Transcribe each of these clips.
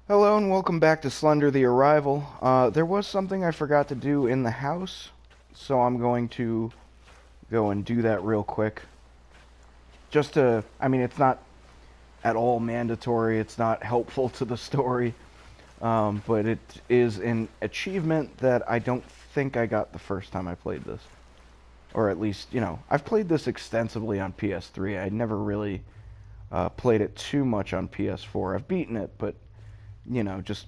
Hello and welcome back to Slender the Arrival. There was something I forgot to do in the house, so I'm going to go and do that real quick. It's not at all mandatory, it's not helpful to the story, but it is an achievement that I don't think I got the first time I played this. Or at least, I've played this extensively on PS3. I never really played it too much on PS4. I've beaten it, but just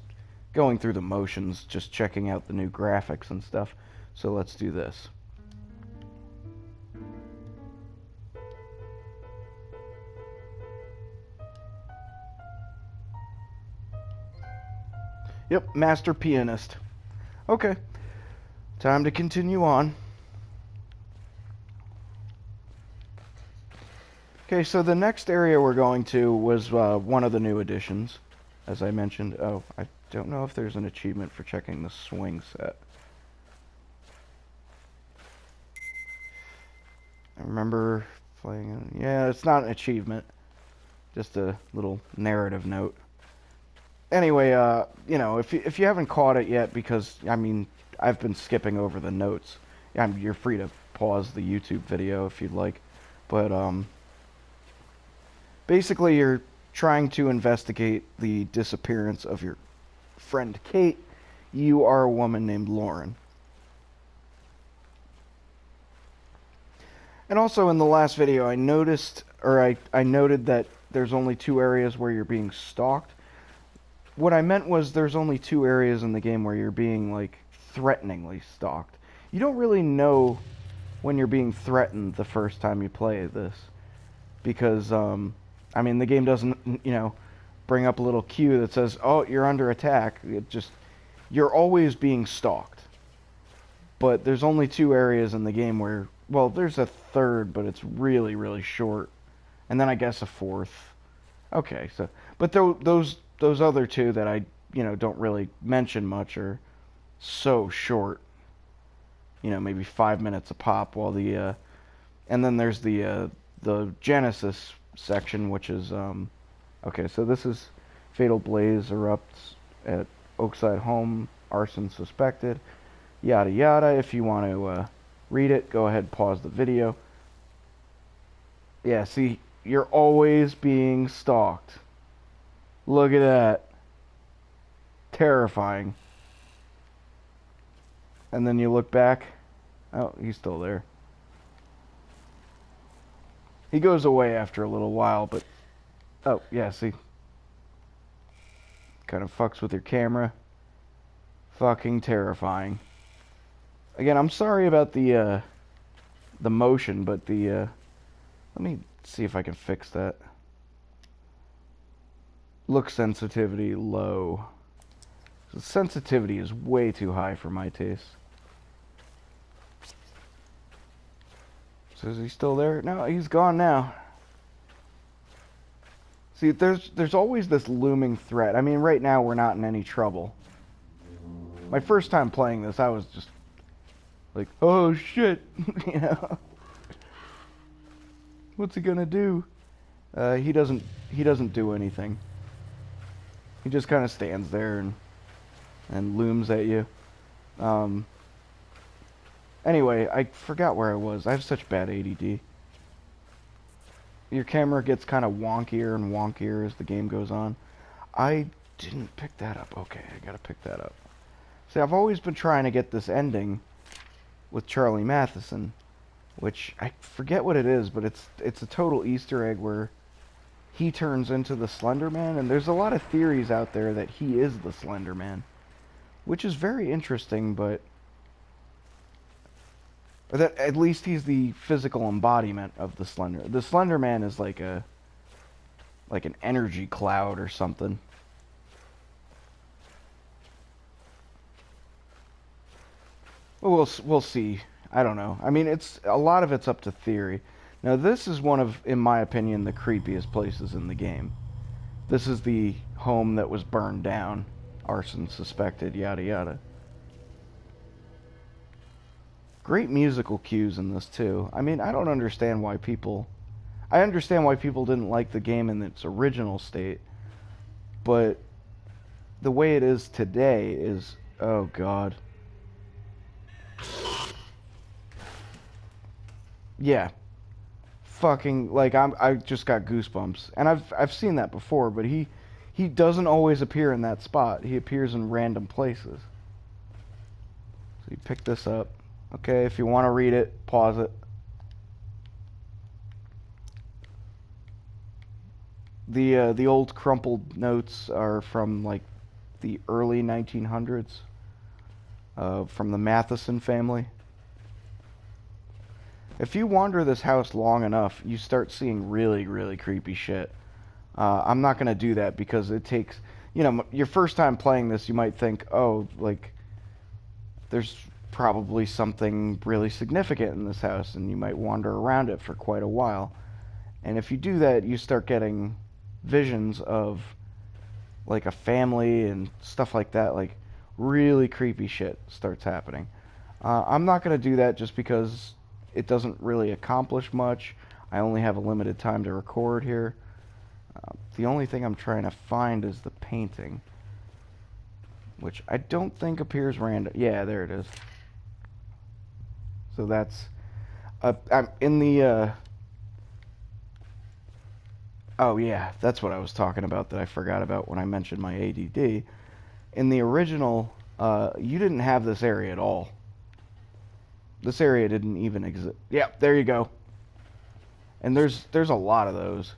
going through the motions, just checking out the new graphics and stuff. So let's do this. Yep, master pianist. Okay, time to continue on. Okay, so the next area we're going to was one of the new additions, as I mentioned. Oh, I don't know if there's an achievement for checking the swing set. I remember playing. Yeah, it's not an achievement, just a little narrative note. Anyway, if you haven't caught it yet, because I've been skipping over the notes. You're free to pause the YouTube video if you'd like, but basically you're trying to investigate the disappearance of your friend Kate. You are a woman named Lauren. And also in the last video, I noted that there's only two areas where you're being stalked. What I meant was there's only two areas in the game where you're being, like, threateningly stalked. You don't really know when you're being threatened the first time you play this. Because, the game doesn't, bring up a little cue that says, oh, you're under attack. You're always being stalked. But there's only two areas in the game where, well, there's a third, but it's really, really short. And then I guess a fourth. Okay, but those other two that I, don't really mention much are so short. Maybe 5 minutes a pop, while and then there's the Genesis section, which is, okay, so this is Fatal Blaze erupts at Oakside home, arson suspected, yada yada. If you want to read it, go ahead, pause the video. Yeah, see, you're always being stalked. Look at that. Terrifying. And then you look back. Oh, he's still there. He goes away after a little while, but... Oh, yeah, see? Kind of fucks with your camera. Fucking terrifying. Again, I'm sorry about the motion, but let me see if I can fix that. Look sensitivity low. The sensitivity is way too high for my taste. So is he still there? No, he's gone now. See, there's always this looming threat. Right now we're not in any trouble. My first time playing this, I was just like, oh shit, What's he gonna do? He doesn't do anything. He just kind of stands there and looms at you. Anyway, I forgot where I was. I have such bad ADD. Your camera gets kind of wonkier and wonkier as the game goes on. I didn't pick that up. Okay, I gotta pick that up. See, I've always been trying to get this ending with Charlie Matheson, which I forget what it is, but it's a total Easter egg where he turns into the Slender Man, and there's a lot of theories out there that he is the Slender Man, which is very interesting, but or that at least he's the physical embodiment of the Slender. The Slender Man is like an energy cloud or something. Well, we'll see. I don't know. It's a lot of it's up to theory. Now, this is one of, in my opinion, the creepiest places in the game. This is the home that was burned down. Arson suspected, yada yada. Great musical cues in this, too. I don't understand why people... I understand why people didn't like the game in its original state, but the way it is today is, oh god. Yeah. Fucking, like, I just got goosebumps. And I've seen that before, but he doesn't always appear in that spot. He appears in random places. So you pick this up. Okay, if you want to read it, pause it. The old crumpled notes are from like the early 1900s, from the Matheson family. If you wander this house long enough, you start seeing really, really creepy shit. I'm not gonna do that because it takes, you know, your first time playing this, you might think, oh, like, there's probably something really significant in this house, and you might wander around it for quite a while. And if you do that, you start getting visions of like a family and stuff like that. Like really creepy shit starts happening. I'm not going to do that just because it doesn't really accomplish much. I only have a limited time to record here. The only thing I'm trying to find is the painting, which I don't think appears random. Yeah, there it is. So that's I'm in the oh yeah, that's what I was talking about that I forgot about when I mentioned my ADD. In the original, you didn't have this area at all. This area didn't even exist. Yep, there you go. And there's a lot of those.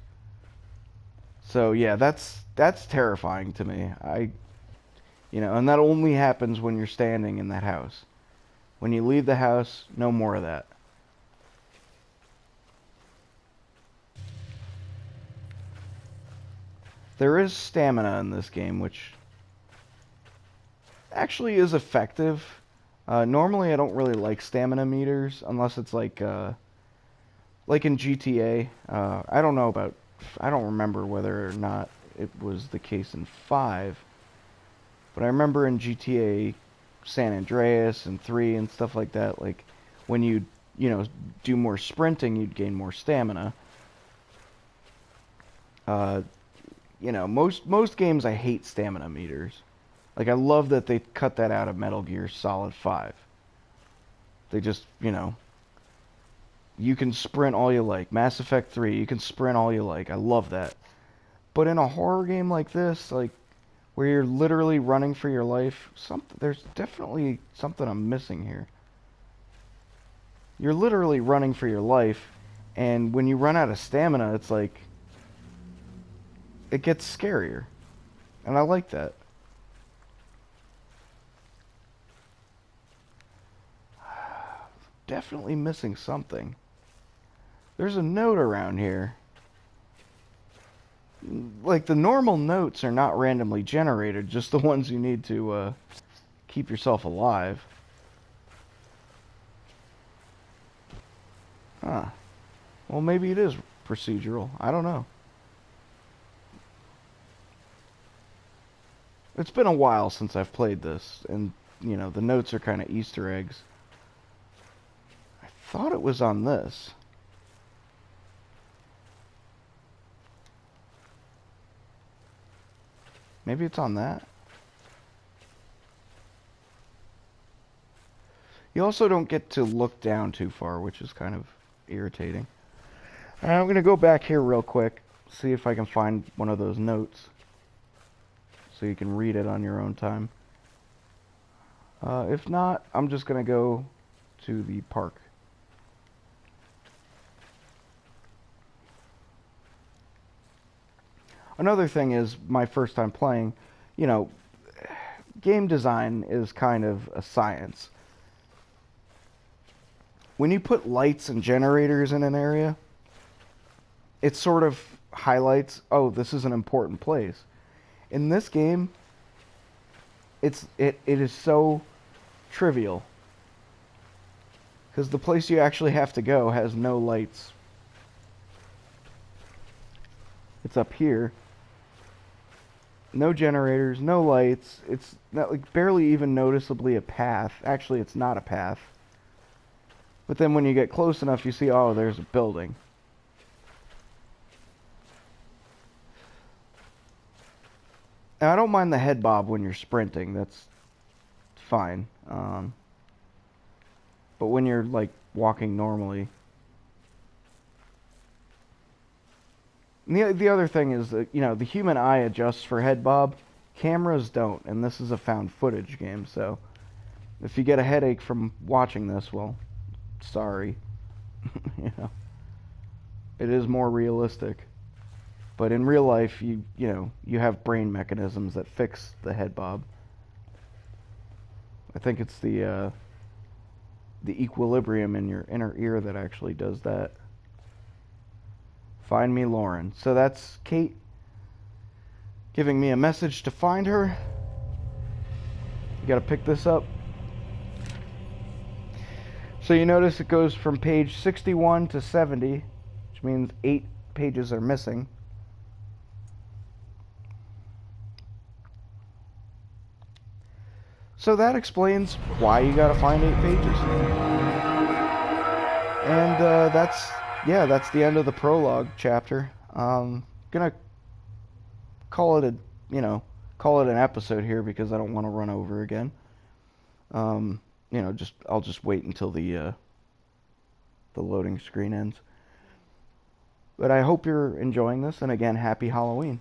So yeah, that's terrifying to me. And that only happens when you're standing in that house. When you leave the house, no more of that. There is stamina in this game, which actually is effective. Normally, I don't really like stamina meters unless it's like in GTA. I don't remember whether or not it was the case in 5, but I remember in GTA San Andreas and 3 and stuff like that, like when you do more sprinting, you'd gain more stamina. Most games I hate stamina meters. Like I love that they cut that out of Metal Gear Solid 5. They just, you can sprint all you like. Mass Effect 3, you can sprint all you like. I love that. But in a horror game like this, like where you're literally running for your life, there's definitely something I'm missing here. You're literally running for your life, and when you run out of stamina, it's like it gets scarier. And I like that. Definitely missing something. There's a note around here. Like, the normal notes are not randomly generated, just the ones you need to keep yourself alive. Huh. Well, maybe it is procedural. I don't know. It's been a while since I've played this, and, the notes are kind of Easter eggs. I thought it was on this. Maybe it's on that. You also don't get to look down too far, which is kind of irritating. Alright, I'm going to go back here real quick, see if I can find one of those notes, so you can read it on your own time. If not, I'm just going to go to the park. Another thing is, my first time playing, game design is kind of a science. When you put lights and generators in an area, it sort of highlights, oh, this is an important place. In this game, it is so trivial, because the place you actually have to go has no lights. It's up here. No generators, no lights. It's not, like, barely even noticeably a path. Actually, it's not a path. But then when you get close enough, you see, oh, there's a building. Now, I don't mind the head bob when you're sprinting. That's fine. But when you're like walking normally. And the other thing is that, you know, the human eye adjusts for head bob. Cameras don't, and this is a found footage game, so if you get a headache from watching this, well, sorry. You know, it is more realistic. But in real life, you know, you have brain mechanisms that fix the head bob. I think it's the equilibrium in your inner ear that actually does that. Find me, Lauren. So that's Kate giving me a message to find her. You gotta pick this up. So you notice it goes from page 61 to 70, which means 8 pages are missing. So that explains why you gotta find 8 pages. And that's the end of the prologue chapter. Gonna call it an episode here because I don't want to run over again. I'll just wait until the loading screen ends. But I hope you're enjoying this, and again, happy Halloween.